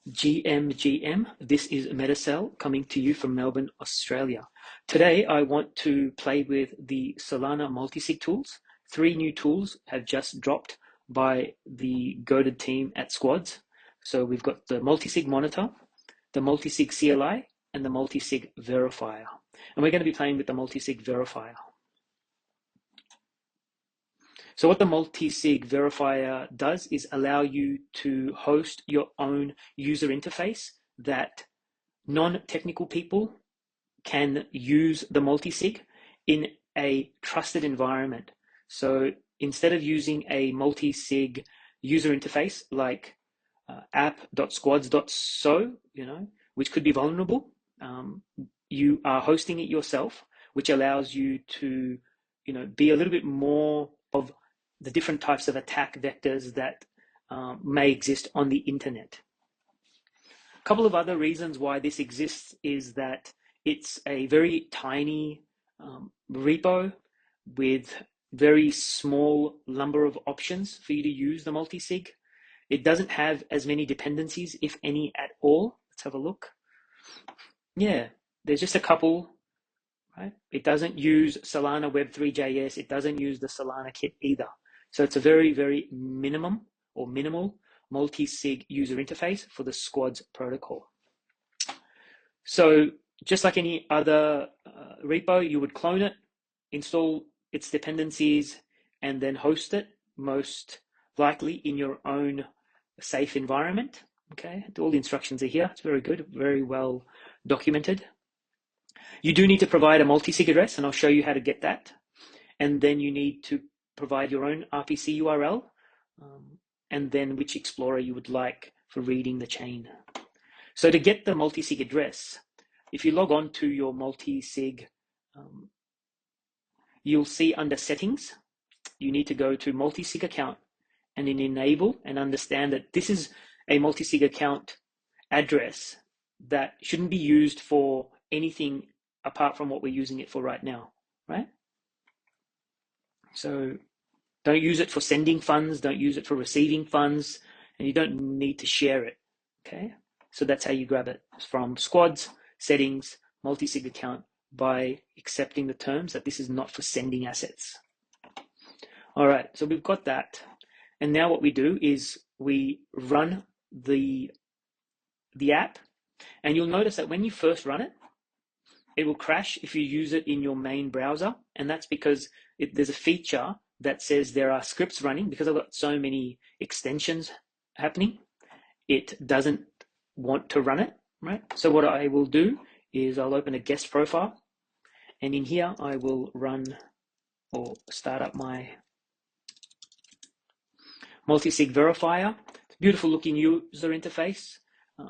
GM. This is Metacell coming to you from Melbourne, Australia. Today I want to play with the Solana multisig tools. 3 new tools have just dropped by the goated team at Squads. So we've got the multisig monitor, the multisig CLI, and the multisig verifier. And we're going to be playing with the multisig verifier. So what the multisig verifier does is allow you to host your own user interface that non-technical people can use the multisig in a trusted environment. So instead of using a multisig user interface like app.squads.so, which could be vulnerable, you are hosting it yourself, which allows you to, be a little bit more of the different types of attack vectors that may exist on the internet. A couple of other reasons why this exists is that it's a very tiny repo with very small number of options for you to use the multisig. It doesn't have as many dependencies, if any at all. Let's have a look. Yeah, there's just a couple, right? It doesn't use Solana Web3.js. It doesn't use the Solana kit either. So it's a very, very minimal multi-sig user interface for the Squads protocol. So just like any other repo, you would clone it, install its dependencies, and then host it, most likely in your own safe environment. Okay, all the instructions are here. It's very good, very well documented. You do need to provide a multisig address, and I'll show you how to get that. And then you need to provide your own RPC URL, and then which explorer you would like for reading the chain. So to get the multisig address, if you log on to your multisig, you'll see under settings, you need to go to multisig account and then enable and understand that this is a multisig account address that shouldn't be used for anything apart from what we're using it for right now, right? So don't use it for sending funds, don't use it for receiving funds, and you don't need to share it, okay? So that's how you grab it, from Squads, settings, multisig account, by accepting the terms that this is not for sending assets. All right, so we've got that. And now what we do is we run the app, and you'll notice that when you first run it, it will crash if you use it in your main browser, and that's because there's a feature that says there are scripts running. Because I've got so many extensions happening, it doesn't want to run it, right? So what I will do is I'll open a guest profile, and in here I will run or start up my multisig verifier. It's a beautiful looking user interface,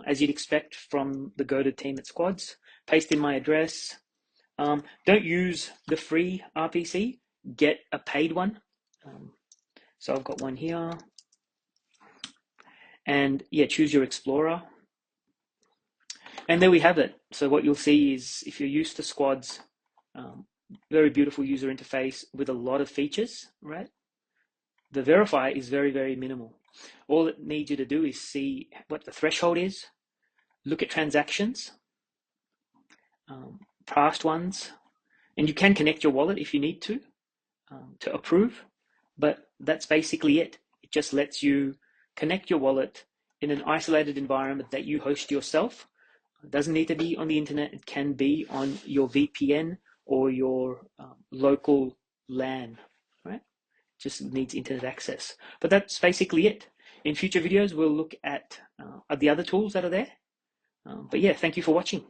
as you'd expect from the goated team at Squads. Paste in my address. Don't use the free RPC, get a paid one. So I've got one here. And yeah, choose your explorer. And there we have it. So what you'll see is, if you're used to Squads, very beautiful user interface with a lot of features, right? The verifier is very, very minimal. All it needs you to do is see what the threshold is, look at transactions, past ones, and you can connect your wallet if you need to approve, but that's basically it. It just lets you connect your wallet in an isolated environment that you host yourself. It doesn't need to be on the internet. It can be on your VPN or your local LAN, right? Just needs internet access. But that's basically it. In future videos, we'll look at the other tools that are there. But yeah, thank you for watching.